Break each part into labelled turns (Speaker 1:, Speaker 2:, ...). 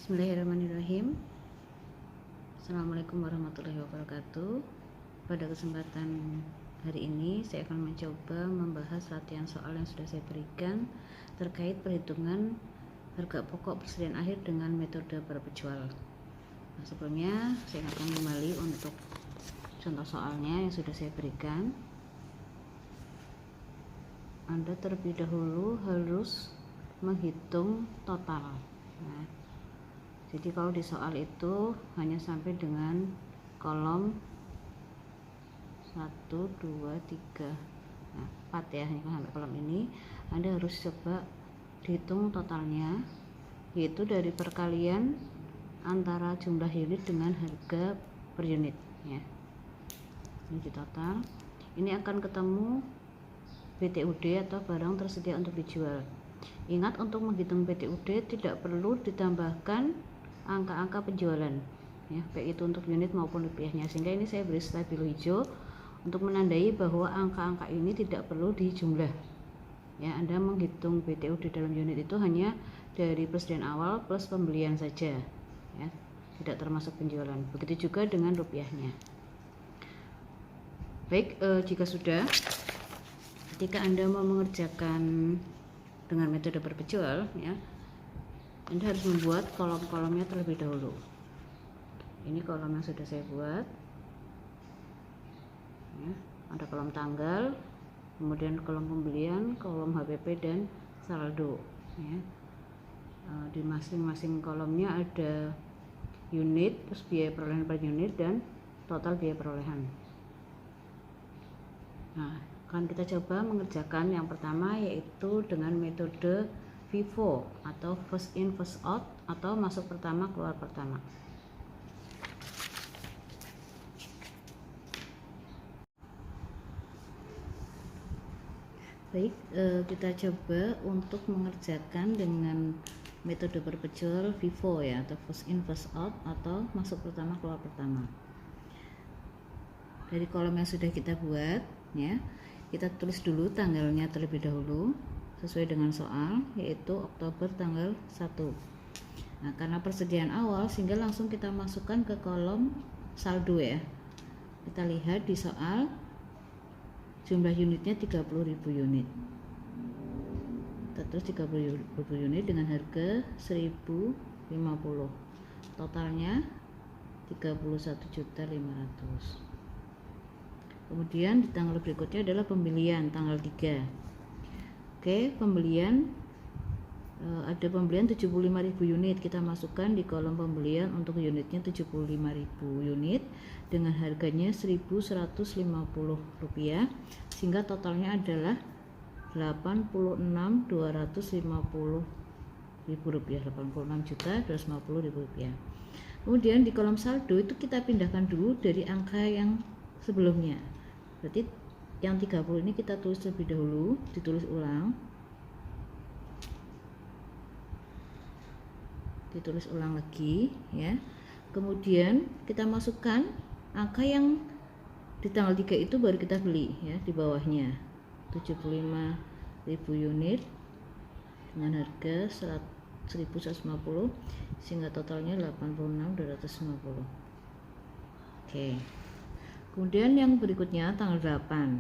Speaker 1: Bismillahirrahmanirrahim. Assalamualaikum warahmatullahi wabarakatuh. Pada kesempatan hari ini saya akan mencoba membahas latihan soal yang sudah saya berikan terkait perhitungan harga pokok persediaan akhir dengan metode perpecual. Sebelumnya saya akan kembali untuk contoh soalnya yang sudah saya berikan. Anda terlebih dahulu harus menghitung total. Jadi kalau di soal itu hanya sampai dengan kolom 1, 2, 3, 4 ya, ini sampai kolom ini. Anda harus coba dihitung totalnya, yaitu dari perkalian antara jumlah unit dengan harga per unit ya. Ini di total. Ini akan ketemu BTUD atau barang tersedia untuk dijual. Ingat, untuk menghitung BTUD tidak perlu ditambahkan angka-angka penjualan ya, baik itu untuk unit maupun rupiahnya, sehingga ini saya beri stabilo hijau untuk menandai bahwa angka-angka ini tidak perlu dijumlah ya. Anda menghitung BTUD dalam unit itu hanya dari persediaan awal plus pembelian saja ya, tidak termasuk penjualan. Begitu juga dengan rupiahnya. Baik, jika sudah, ketika Anda mau mengerjakan dengan metode perpecual ya, Anda harus membuat kolom-kolomnya terlebih dahulu. Ini kolom yang sudah saya buat ya. Ada kolom tanggal, kemudian kolom pembelian, kolom HPP dan saldo ya. Di masing-masing kolomnya ada unit, terus biaya perolehan per unit, dan total biaya perolehan. Nah, akan kita coba mengerjakan yang pertama, yaitu dengan metode FIFO atau first in first out, atau masuk pertama keluar pertama. Baik, kita coba untuk mengerjakan dengan metode perpecual FIFO ya, atau first in first out, atau masuk pertama keluar pertama. Dari kolom yang sudah kita buat ya, kita tulis dulu tanggalnya terlebih dahulu sesuai dengan soal, yaitu Oktober tanggal 1. Nah, karena persediaan awal sehingga langsung kita masukkan ke kolom saldo ya. Kita lihat di soal jumlah unitnya 30.000 unit. Terus 30.000 unit dengan harga 1.050. Totalnya 31.500.000. Kemudian di tanggal berikutnya adalah pembelian tanggal 3. Oke, pembelian ada pembelian 75.000 unit. Kita masukkan di kolom pembelian untuk unitnya 75.000 unit dengan harganya Rp1.150, sehingga totalnya adalah Rp86.250.000, Rp86.250.000. Kemudian di kolom saldo itu kita pindahkan dulu dari angka yang sebelumnya. Berarti yang 30 ini kita tulis lebih dahulu, ditulis ulang lagi ya. Kemudian kita masukkan angka yang di tanggal 3 itu baru kita beli ya, di bawahnya 75.000 unit dengan harga 1.150, sehingga totalnya 86.250. Oke. Kemudian yang berikutnya tanggal 8.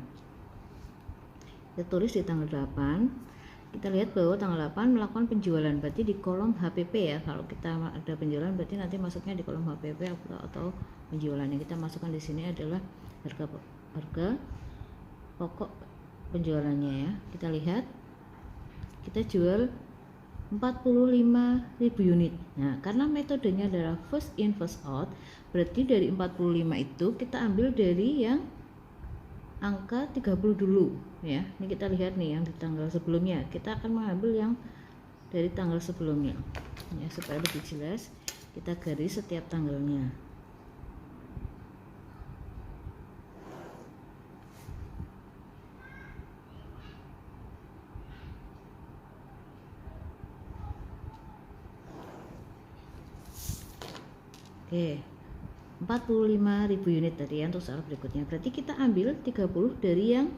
Speaker 1: Kita tulis di tanggal 8. Kita lihat bahwa tanggal 8 melakukan penjualan, berarti di kolom HPP ya. Kalau kita ada penjualan berarti nanti masuknya di kolom HPP atau penjualan. Yang kita masukkan di sini adalah harga pokok penjualannya ya. Kita lihat kita jual 45.000 unit. Nah, karena metodenya adalah first in first out, berarti dari 45 itu kita ambil dari yang angka 30 dulu ya. Ini kita lihat nih yang di tanggal sebelumnya. Kita akan mengambil yang dari tanggal sebelumnya ya, supaya lebih jelas kita garis setiap tanggalnya. Oke, 45.000 unit tadi ya untuk soal berikutnya. Berarti kita ambil 30 dari yang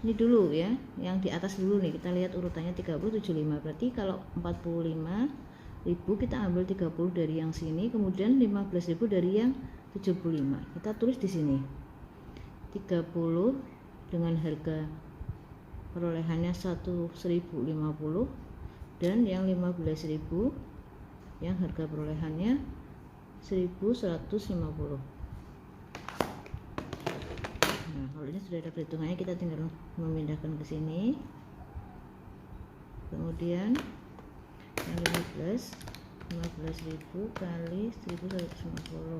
Speaker 1: ini dulu ya, yang di atas dulu nih. Kita lihat urutannya 30, 75. Berarti kalau 45 kita ambil 30 dari yang sini, kemudian 15.000 dari yang 75. Kita tulis di sini 30 dengan harga perolehannya 1.050 dan yang 15.000 yang harga perolehannya 1.150. Nah, kalau ini sudah ada perhitungannya, kita tinggal memindahkan ke sini. Kemudian yang 15.000 kali 1.150,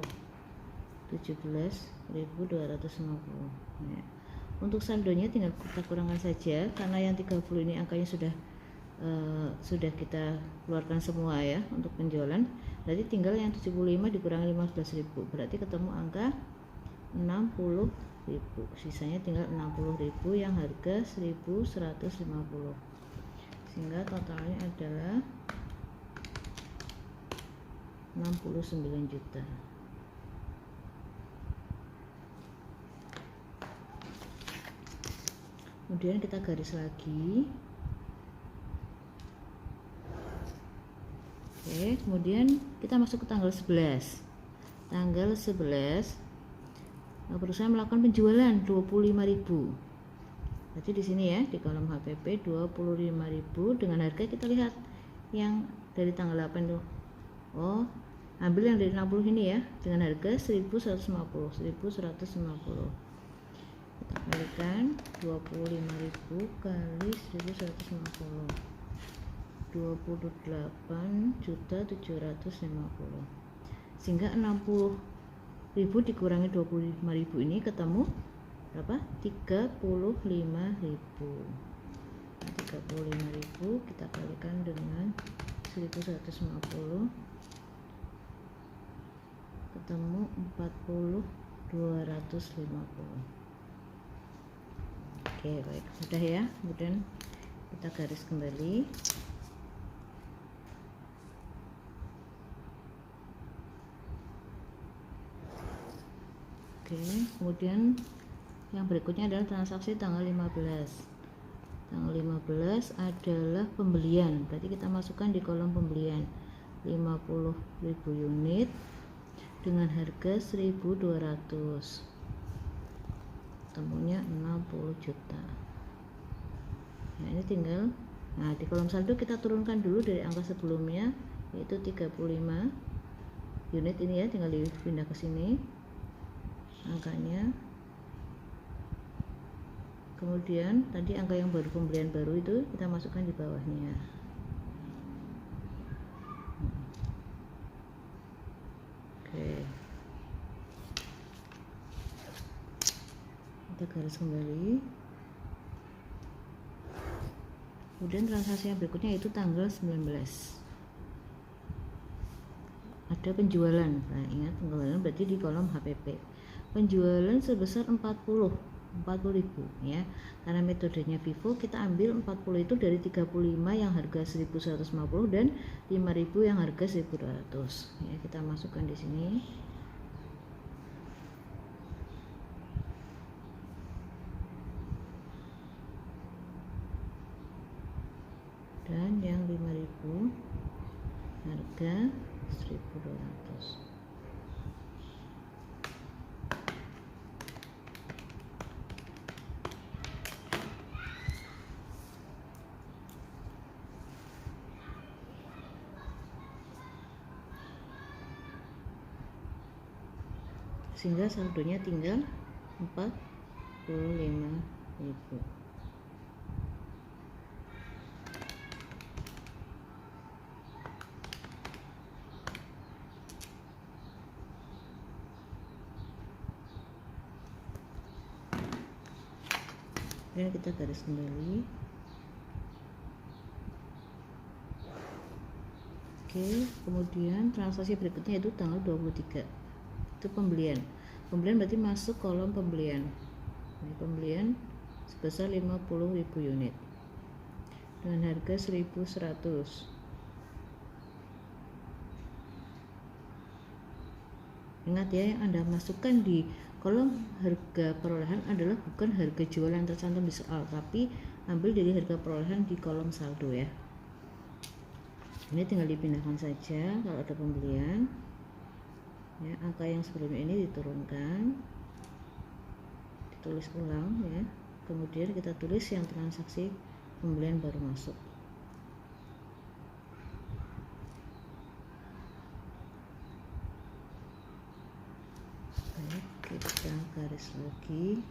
Speaker 1: 17.250. Nah, untuk saldonya tinggal kita kurangkan saja, karena yang 30 ini angkanya sudah kita keluarkan semua ya untuk penjualan. Berarti tinggal yang 75 dikurangi 15.000, berarti ketemu angka 60.000. Sisanya tinggal 60.000 yang harga 1.150, sehingga totalnya adalah 69 juta. Kemudian kita garis lagi. Oke, kemudian kita masuk ke tanggal 11. Tanggal 11 perusahaan melakukan penjualan 25.000. Berarti di sini ya, di kolom HPP 25.000 dengan harga, kita lihat yang dari tanggal 8 tuh. Oh, ambil yang dari 60 ini ya, dengan harga 1.150. Kita kalikan 25.000 kali 1.150, 28.750. Sehingga 60.000 dikurangi 25.000 ini ketemu berapa? 35.000. Nah, 35.000 kita kalikan dengan 1.150, ketemu 40.250. Oke, baik, sudah ya. Kemudian kita garis kembali. Oke, kemudian yang berikutnya adalah transaksi tanggal 15. Tanggal 15 adalah pembelian, berarti kita masukkan di kolom pembelian 50.000 unit dengan harga 1.200, temunya 60 juta. Nah, ini tinggal, nah di kolom saldo kita turunkan dulu dari angka sebelumnya, yaitu 35 unit ini ya, tinggal dipindah ke sini angkanya. Kemudian tadi angka yang baru, pembelian baru itu kita masukkan di bawahnya. Oke, kita garis kembali. Kemudian transaksi yang berikutnya yaitu tanggal 19. Ada penjualan. Nah, ingat penjualan berarti di kolom HPP. Penjualan sebesar 40.000 ya. Karena metodenya FIFO, kita ambil 40 itu dari 35 yang harga 1.150 dan 5.000 yang harga 1.200. Ya, kita masukkan di sini. Dan yang 5.000 harga 1.200. Sehingga saldonya tinggal 45.000. Dan kita garis kembali. Oke, kemudian transaksi berikutnya itu tanggal 23. Itu pembelian. Pembelian berarti masuk kolom pembelian. Ini pembelian sebesar 50.000 unit dengan harga 1.100. Ingat ya, yang Anda masukkan di kolom harga perolehan adalah bukan harga jual yang tercantum di soal, tapi ambil dari harga perolehan di kolom saldo ya. Ini tinggal dipindahkan saja kalau ada pembelian ya. Angka yang sebelumnya ini diturunkan, ditulis ulang ya, kemudian kita tulis yang transaksi pembelian baru masuk. Baik, kita garis lagi.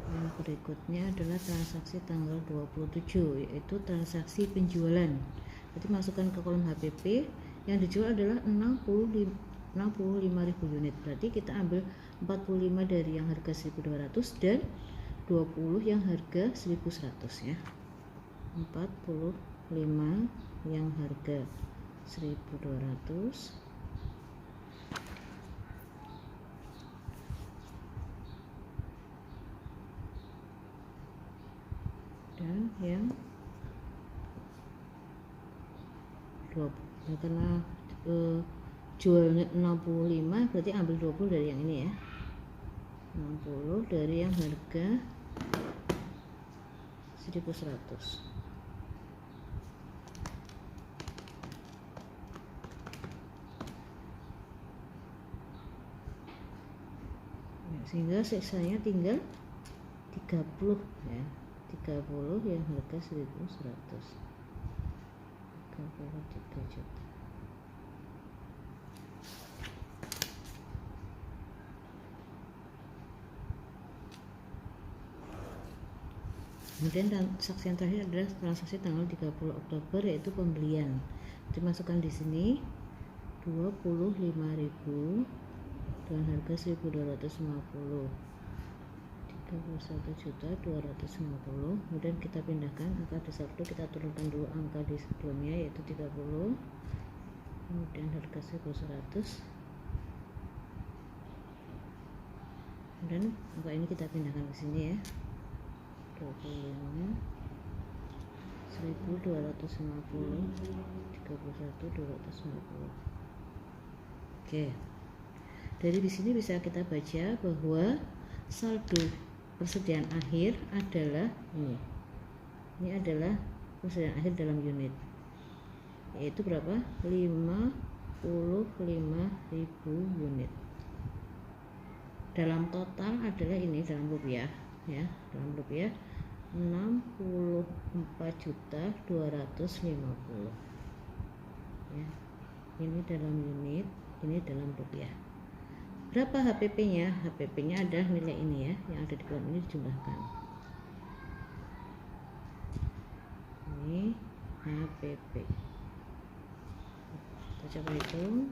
Speaker 1: Yang berikutnya adalah transaksi tanggal 27, yaitu transaksi penjualan. Jadi masukkan ke kolom HPP, yang dijual adalah 65.000 unit. Berarti kita ambil 45 dari yang harga 1.200 dan 20 yang harga 1.100 ya. 45 yang harga 1.200 dan yang 20, karena jualnya 65 berarti ambil 20 dari yang ini ya, 60 dari yang harga 1.100. Sehingga sisanya tinggal 30 ya, 30 yang harga 1.100, 33 juta. Kemudian transaksi yang terakhir adalah transaksi tanggal 30 Oktober yaitu pembelian. Dimasukkan di sini 25.000 dengan harga 1.250, 31.250. Kemudian kita pindahkan angka di saldo, kita turunkan dulu angka di sebelumnya yaitu 30, kemudian harga 1.100, dan angka ini kita pindahkan ke sini ya, 25, 1.250, 31.250. Oke. Dari di sini bisa kita baca bahwa saldo persediaan akhir adalah ini. Ini adalah persediaan akhir dalam unit. Yaitu berapa? 55.000 unit. Dalam total adalah ini dalam rupiah ya. Dalam rupiah 64.250 ya. Ini dalam unit, ini dalam rupiah. Berapa HPP-nya? HPP-nya adalah nilai ini ya, yang ada di kolom ini dijumlahkan. Ini HPP. Kita coba hitung.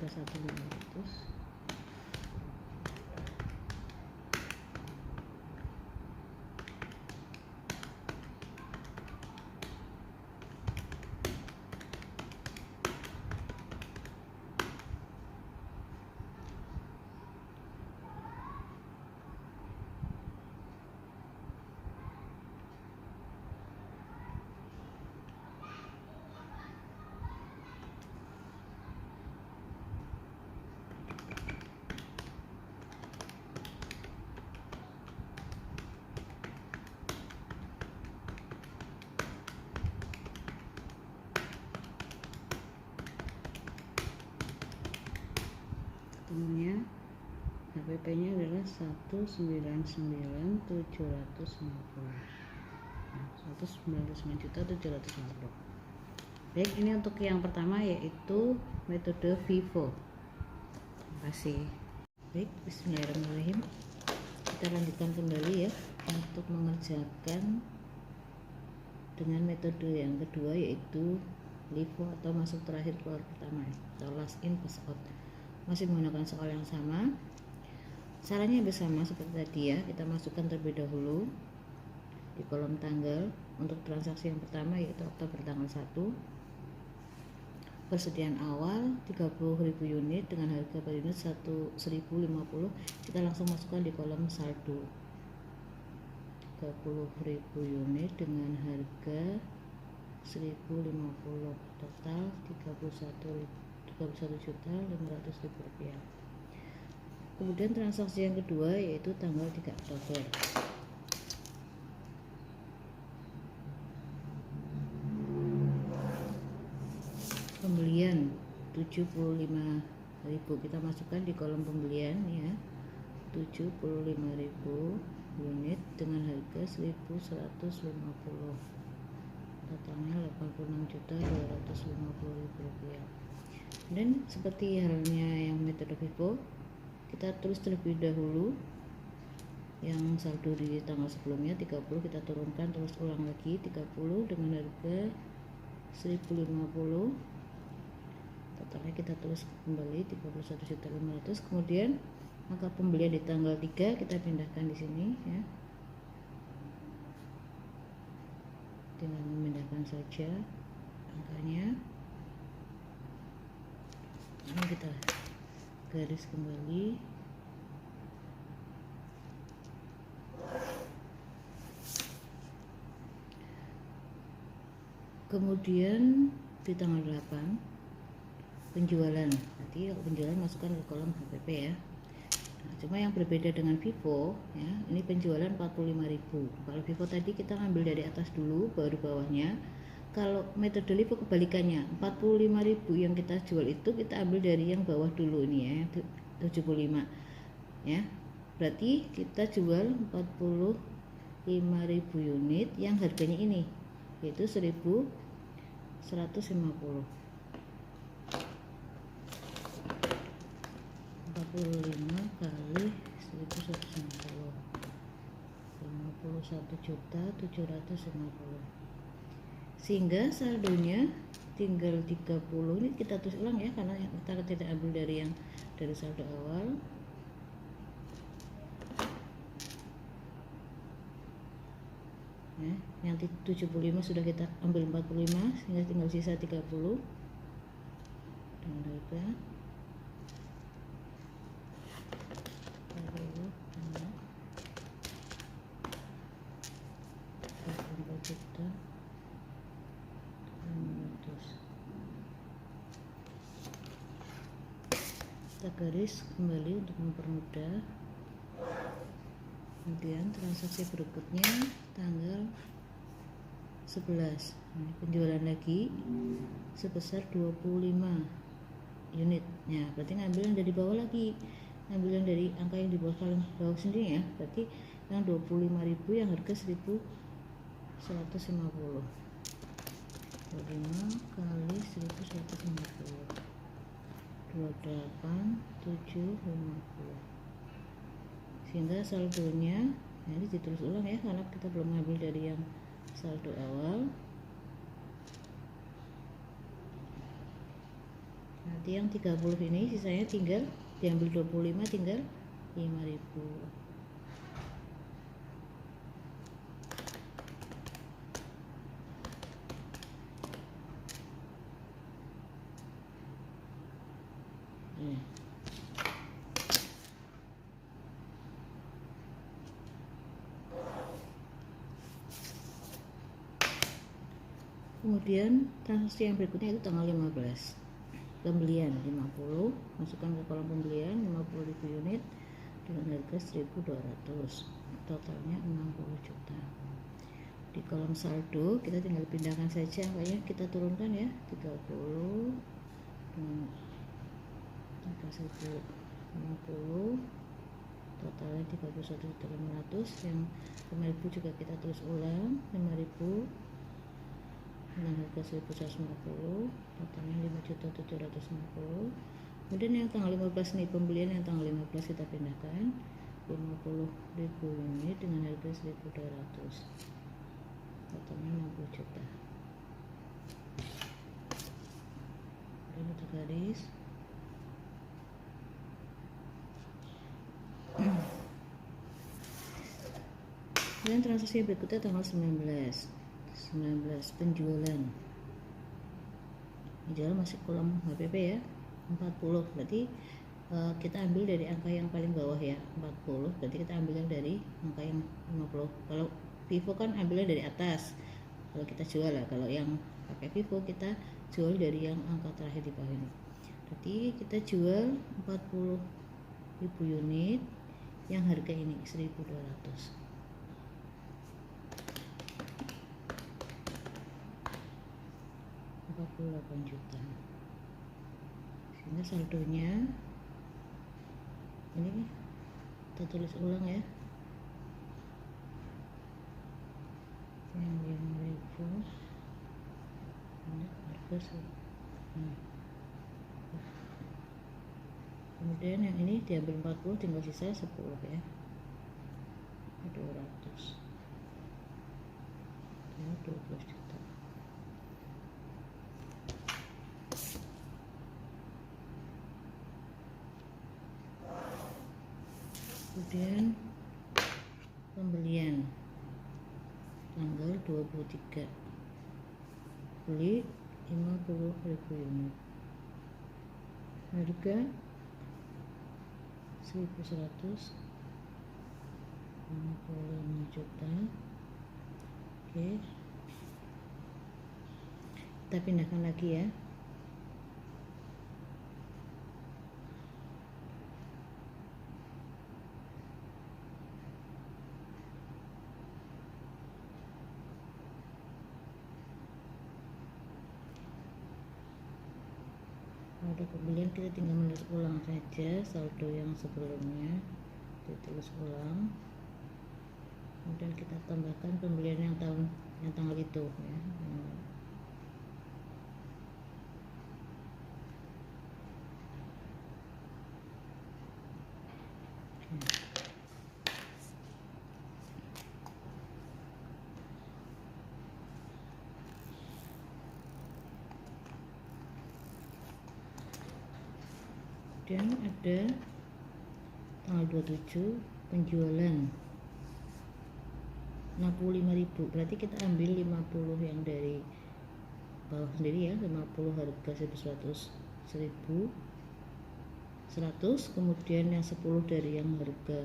Speaker 1: 31.500. Ketemunya HPP-nya adalah 199.750. Nah, 199.750. Baik, ini untuk yang pertama yaitu metode FIFO. Terima kasih. Baik, bismillahirrahmanirrahim. Kita lanjutkan kembali ya untuk mengerjakan dengan metode yang kedua yaitu LIFO atau masuk terakhir keluar pertama atau last in first out. Masih menggunakan soal yang sama, caranya bersama seperti tadi ya. Kita masukkan terlebih dahulu di kolom tanggal untuk transaksi yang pertama yaitu Oktober tanggal 1, persediaan awal 30.000 unit dengan harga per unit 1.050. Kita langsung masukkan di kolom saldo 30.000 unit dengan harga 1.050, total 31.500.000 rupiah. Kemudian transaksi yang kedua yaitu tanggal 3 Oktober. 75.000. Kita masukkan di kolom pembelian ya, 75.000 unit dengan harga 1.150. Totalnya 86.250.000 rupiah. Dan seperti halnya yang metode FIFO, kita tulis terlebih dahulu yang saldo di tanggal sebelumnya 30, kita turunkan, terus ulang lagi 30 dengan harga 1.050. Totalnya kita tulis kembali 31.500. Kemudian angka pembelian di tanggal 3 kita pindahkan di sini ya, tinggal memindahkan saja angkanya. Ini kita garis kembali. Kemudian di tanggal 8 penjualan, nanti penjualan masukkan ke kolom HPP ya. Nah, cuma yang berbeda dengan FIFO ya, ini penjualan 45.000. Kalau FIFO tadi kita ambil dari atas dulu baru bawahnya. Kalau metode LIFO kebalikannya, 45.000 yang kita jual itu kita ambil dari yang bawah dulu ini ya, 75 ya. Berarti kita jual 45.000 unit yang harganya ini, yaitu 1.150. 45 kali 1.150, 51.750. Sehingga saldonya tinggal 30. Ini kita tulis ulang ya, karena kita tidak ambil dari yang dari saldo awal. Ya, yang 75 sudah kita ambil 45, sehingga tinggal sisa 30 dengan harga 44.500. Kita garis kembali untuk mempermudah. Kemudian transaksi berikutnya tanggal 11, ini penjualan lagi sebesar 25 unit. Ya, berarti ngambil yang dari bawah lagi, ngambil yang dari angka yang di bawah paling bawah sendiri ya. Berarti yang 25.000 yang harga 1.150. 25 kali 1.150, 28.750. Sehingga saldonya, nah ini ditulis ulang ya, karena kita belum mengambil dari yang saldo awal. Nanti yang 30 ini sisanya tinggal diambil 25, tinggal 5.000. Kemudian transaksi yang berikutnya itu tanggal 15, pembelian 50, masukkan ke kolom pembelian 50.000 unit dengan harga 1.200, totalnya 60 juta. Di kolom saldo kita tinggal pindahkan saja angkanya, kita turunkan ya, 30 dengan angka 1.50, totalnya 31.500. Yang 5.000 juga kita tulis ulang, 5.000 dengan harga 1.150, totalnya 5.750. Kemudian yang tanggal 15 nih pembelian, yang tanggal 15 kita pindahkan 50.000 unit dengan harga 1.200, totalnya 60 juta. Kemudian kita garis. Dan transaksi berikutnya tanggal 19 penjualan masih kolom HPP ya, 40. Berarti kita ambil dari angka yang paling bawah ya, 40. Berarti kita ambil yang dari angka yang 50. Kalau FIFO kan ambilnya dari atas kalau kita jual lah. Kalau yang pakai FIFO kita jual dari yang angka terakhir di bawah ini. Berarti kita jual 40.000 unit yang harga ini 1.200. 48 juta. sehingga saldonya ini kita tulis ulang ya, yang 5.000 ini harga kemudian yang ini diambil 40, tinggal sisa 10 ya, 200 ya, 12 juta. Kemudian pembelian tanggal 23, beli 50.000 unit, harga 1.155 juta. Oke, kita pindahkan lagi ya. Ada pembelian, kita tinggal menulis ulang saja saldo yang sebelumnya, ditulis ulang, kemudian kita tambahkan pembelian yang tanggal itu ya. Kemudian ada tanggal 27 penjualan 65.000, berarti kita ambil 50 yang dari bawah sendiri ya, 50 harga 100, kemudian yang 10 dari yang harga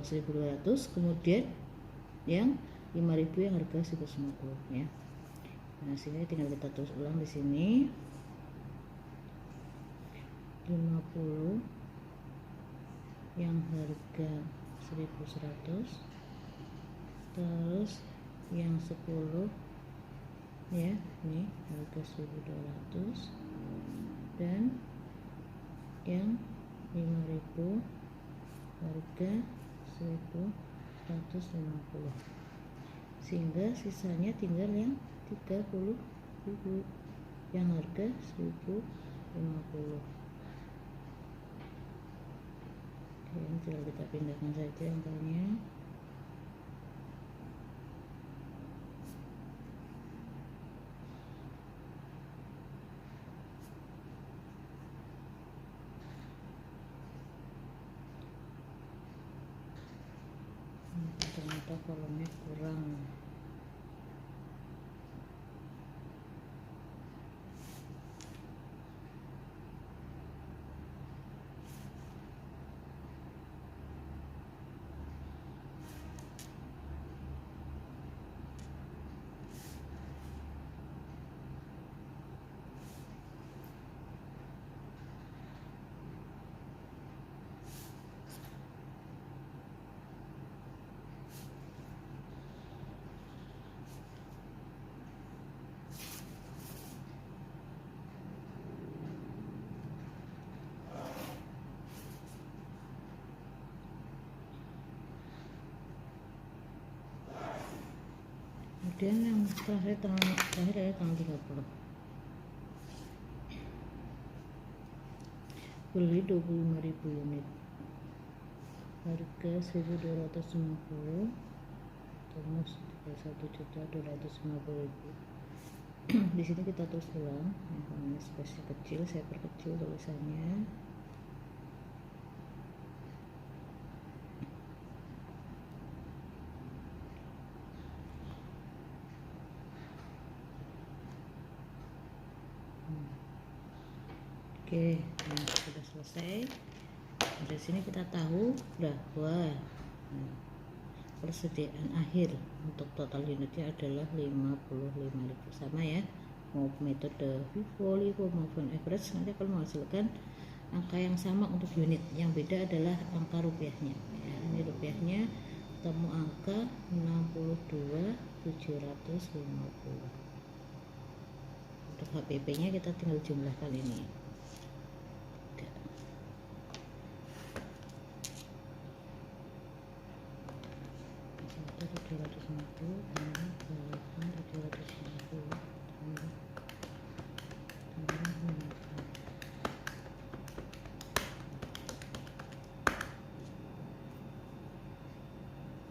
Speaker 1: 1.200, kemudian yang 5.000 yang harga 150 ya. Nah, sini tinggal kita tulis ulang di sini. 50 yang harga 1.100, terus yang 10 ya, ini harga 1.200, dan yang 5.000 harga 1.150, sehingga sisanya tinggal yang 30.000 yang harga 1.050. Oke, tinggal kita pindahkan saja angkanya. Ternyata kolomnya kurang. Kemudian yang terakhir adalah tanggal 30, beli 25.000 unit, harga 1.250, terus 1.250.000. Di sini kita tulis ulang, yang space kecil, saya perkecil tulisannya. Oke, nah, sudah selesai. Dari sini kita tahu bahwa persediaan akhir untuk total unitnya adalah 55.000, sama ya, mau metode FIFO, maupun average, nanti akan menghasilkan angka yang sama untuk unit. Yang beda adalah angka rupiahnya ya. Ini rupiahnya ketemu angka 62.750. Untuk HPP nya kita tinggal jumlahkan ini. tambah 28.750 tambah 5.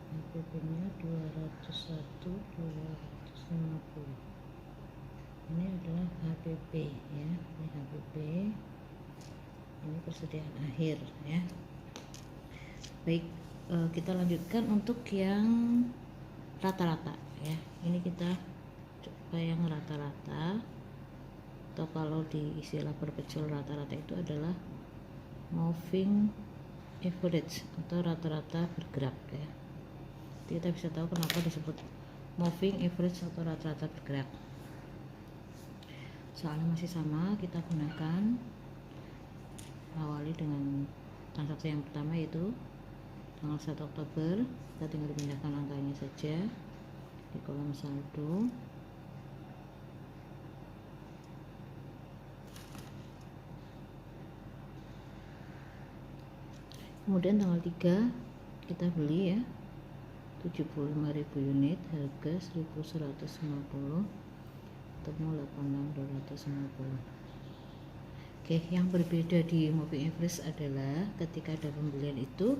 Speaker 1: HPP nya 201.250. Ini adalah HPP ya, ini HPP, ini persediaan akhir ya. Baik, kita lanjutkan untuk yang rata-rata ya. Ini kita coba yang rata-rata, atau kalau di istilah perpecul rata-rata itu adalah moving average atau rata-rata bergerak ya. Jadi kita bisa tahu kenapa disebut moving average atau rata-rata bergerak. Soalnya masih sama, kita gunakan awali dengan transaksi yang pertama yaitu tanggal 1 Oktober. Kita tinggal pindahkan angkanya saja di kolom saldo. Kemudian tanggal 3 kita beli ya 75.000 unit, harga 1.150, ketemu 86.250. Oke, yang berbeda di moving average adalah ketika ada pembelian itu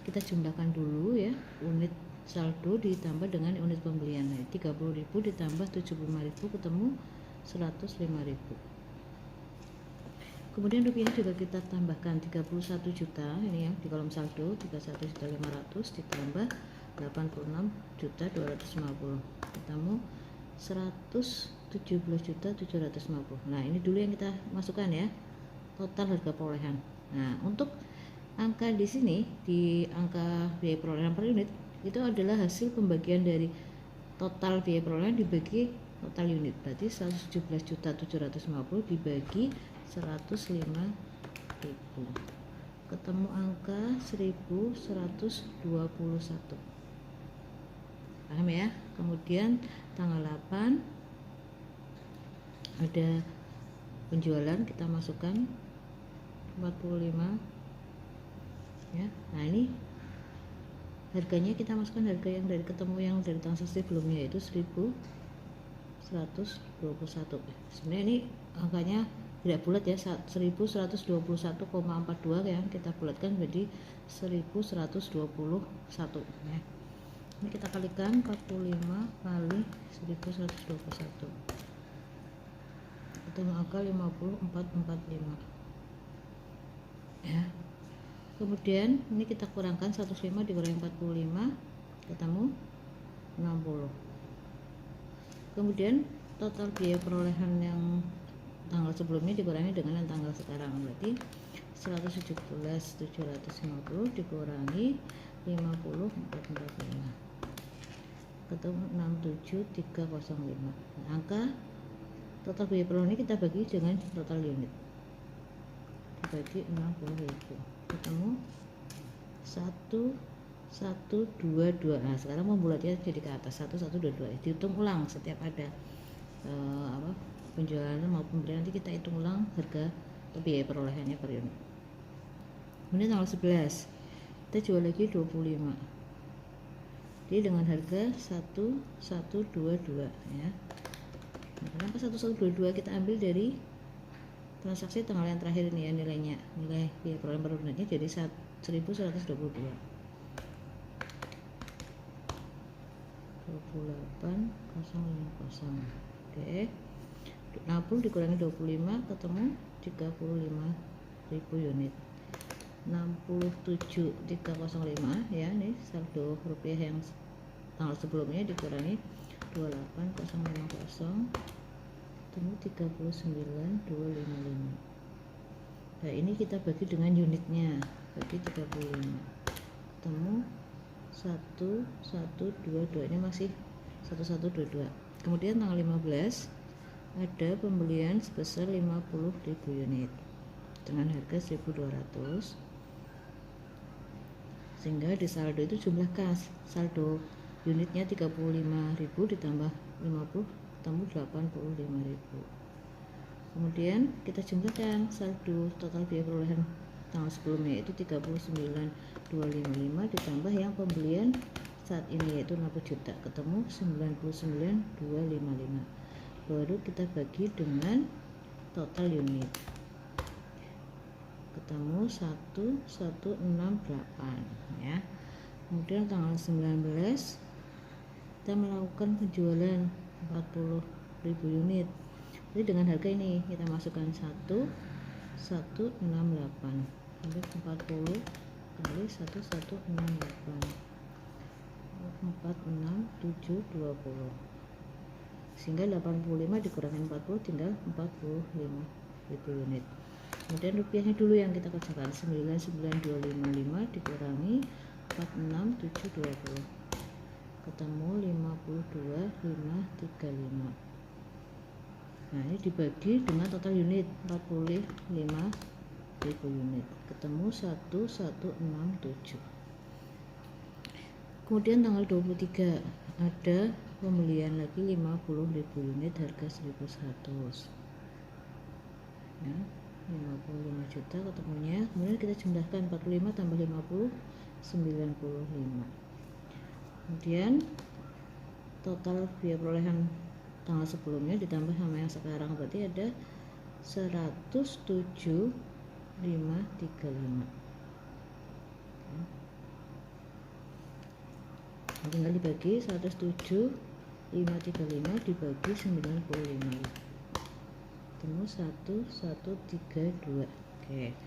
Speaker 1: kita jumlahkan dulu ya unit saldo ditambah dengan unit pembelian. 30.000 ditambah 75.000 ketemu 105.000. Kemudian rupiah juga kita tambahkan 31 juta ini ya di kolom saldo, 31.500 ditambah 86.250 ketemu 117.750. Nah, ini dulu yang kita masukkan ya, total harga perolehan. Nah, untuk angka di sini, di angka biaya perolehan per unit itu adalah hasil pembagian dari total biaya perolehan dibagi total unit. Berarti 117.750 dibagi 105.000 ketemu angka 1.121. Paham ya? Kemudian tanggal 8 ada penjualan, kita masukkan 45 ya. Nah, ini harganya kita masukkan harga yang dari ketemu yang dari transaksi sebelumnya yaitu 1.121. Sebenarnya ini angkanya tidak bulat ya, 1.121,42 ya, kita bulatkan menjadi 1.121 ya. Ini kita kalikan 45 kali 1.121 ketemu angka 5445 ya. Kemudian ini kita kurangkan 105 dikurangi 45 ketemu 60. Kemudian total biaya perolehan yang tanggal sebelumnya dikurangi dengan yang tanggal sekarang, berarti 117.750 dikurangi 5445 ketemu 67305. Nah, angka total biaya perolehan ini kita bagi dengan total unit, dibagi 60.000 ketemu 1122. Nah, sekarang membulatnya jadi ke atas 1122, dihitung ulang setiap ada penjualan maupun pembelian, nanti kita hitung ulang harga atau biaya perolehannya per unit. Kemudian tanggal 11 kita jual lagi 25, jadi dengan harga 1122 ya. Nah, kenapa 1122? Kita ambil dari transaksi tanggal yang terakhir ini ya, nilai biaya perolehan per unitnya jadi 1122. 28050. Oke. 60 dikurangi 25 ketemu 35.000 unit. 67.305 ya, ini saldo rupiah yang tanggal sebelumnya dikurangi 28.050 ketemu 39.255. Nah, ini kita bagi dengan unitnya, bagi 35 ketemu 1122, ini masih 1122. Kemudian tanggal 15 ada pembelian sebesar 50.000 unit dengan harga 1.200, sehingga di saldo itu jumlah kas, saldo unitnya 35.000 ditambah 50 ketemu 85.000. Kemudian kita jumlahkan saldo total biaya perolehan tanggal sebelumnya itu 39.255 ditambah yang pembelian saat ini, yaitu 60 juta, ketemu 99.255. Baru kita bagi dengan total unit, ketemu 1168 ya. Kemudian tanggal 19 kita melakukan penjualan 40.000 unit. Jadi dengan harga ini kita masukkan 1168 sampai 40 kali 1168 46720, sehingga 85 dikurangi 40 tinggal 45.000 unit. Kemudian rupiahnya dulu yang kita kerjakan, 99255 dikurangi 46720, ketemu 52.535. Nah, ini dibagi dengan total unit 45.000 unit, ketemu 1167. Kemudian tanggal 23 ada pembelian lagi 50.000 unit harga 1.100 ya, 55 juta ketemunya. Kemudian kita jumlahkan 45 tambah 50 95. Kemudian total biaya perolehan tanggal sebelumnya ditambah sama yang sekarang, berarti ada 107.535. Tinggal dibagi 107.535 dibagi 95, ketemu 1132. Oke.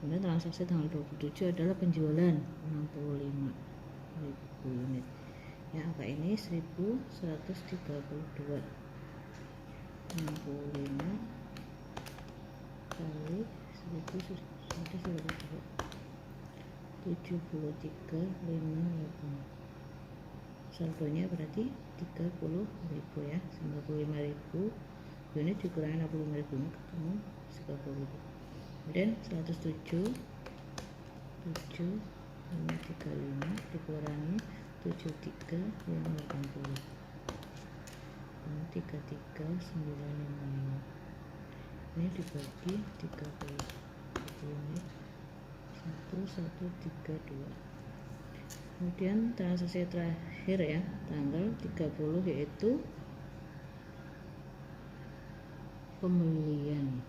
Speaker 1: Kemudian transaksi tanggal 27 adalah penjualan 65.000 unit ya, angka ini 1132. 65 kali 1132 73.58. Saldonya berarti 30.000 ya, 95.000 unit dikurangi 65.000 unit ketemu 30.000. Kemudian 107.535 dikurangi 73.580, 33.955. Ini dibagi 30 unit 1132. Kemudian transaksi terakhir ya, tanggal 30 yaitu pembelian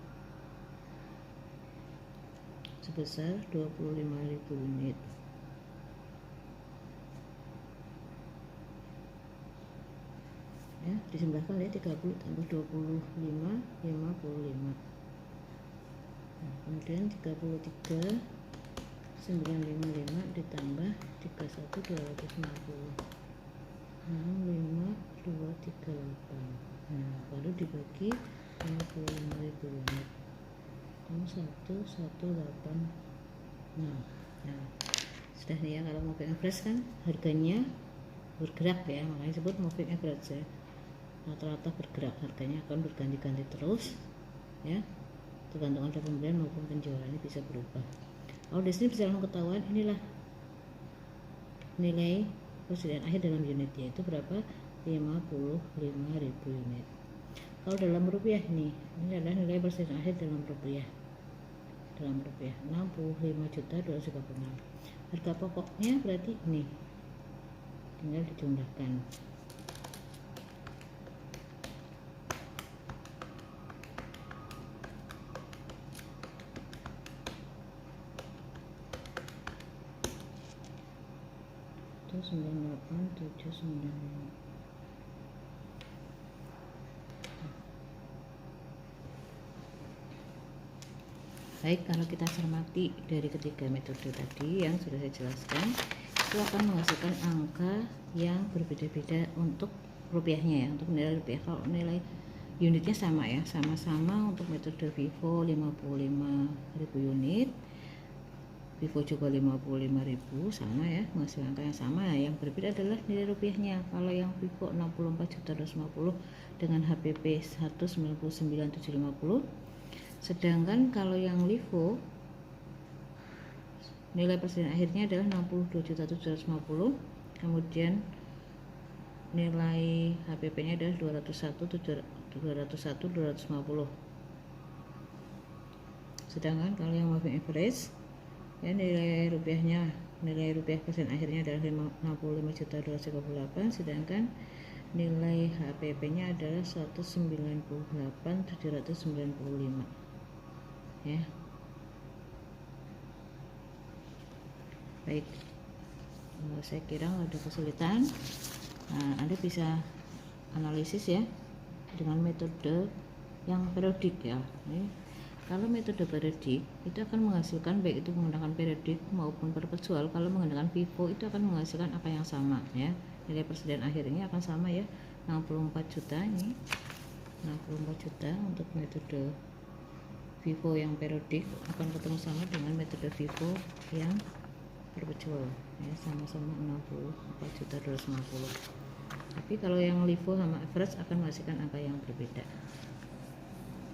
Speaker 1: sebesar 25.000 unit ya, disembahkan ya 30 tambah 25 55. Nah, kemudian 33 955 ditambah 31 250 65238. Nah, baru dibagi 55.000 unit, 1186. Nah, sudah nih ya. Kalau moving average kan harganya bergerak ya, makanya disebut moving average ya, rata-rata bergerak, harganya akan berganti-ganti terus ya, tergantung ada pembelian maupun penjualan, ini bisa berubah. Kalau di sini bisa langsung ketahuan inilah nilai persediaan akhir dalam unit, yaitu berapa, 55.000 unit. Kalau dalam rupiah nih, ini adalah nilai persediaan akhir dalam rupiah. 65.236. Harga pokoknya berarti ini tinggal dijumlahkan. Itu 98.795. Baik, kalau kita cermati dari ketiga metode tadi yang sudah saya jelaskan, itu akan menghasilkan angka yang berbeda-beda untuk rupiahnya ya, untuk nilai rupiah. Kalau nilai unitnya sama ya, sama-sama untuk metode Vivo 55.000 unit, Vivo juga 55.000, sama ya, menghasilkan angka yang sama. Yang berbeda adalah nilai rupiahnya. Kalau yang Vivo 64.250 dengan HPP 199.750, sedangkan kalau yang Livo nilai persediaan akhirnya adalah 62.750, kemudian nilai HPP nya adalah 201.250. Sedangkan kalau yang moving average ya, nilai rupiahnya nilai rupiah persen akhirnya adalah 65.238, sedangkan nilai HPP nya adalah 198.795 ya. Baik, saya kira ada kesulitan. Anda bisa analisis ya dengan metode yang periodik ya. Kalau metode periodik itu akan menghasilkan, baik itu menggunakan periodik maupun perpetual, kalau menggunakan FIFO itu akan menghasilkan apa yang sama ya. Nilai persediaan akhirnya akan sama ya, 64 juta ini. 64 juta untuk metode FIFO yang periodik akan ketemu sama dengan metode FIFO yang perpetual ya, sama-sama 64.250. Tapi kalau yang LIFO sama average akan menghasilkan angka yang berbeda.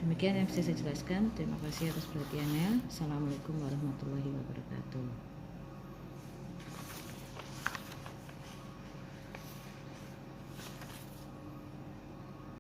Speaker 1: Demikian yang bisa saya jelaskan. Terima kasih atas perhatiannya. Assalamualaikum warahmatullahi wabarakatuh.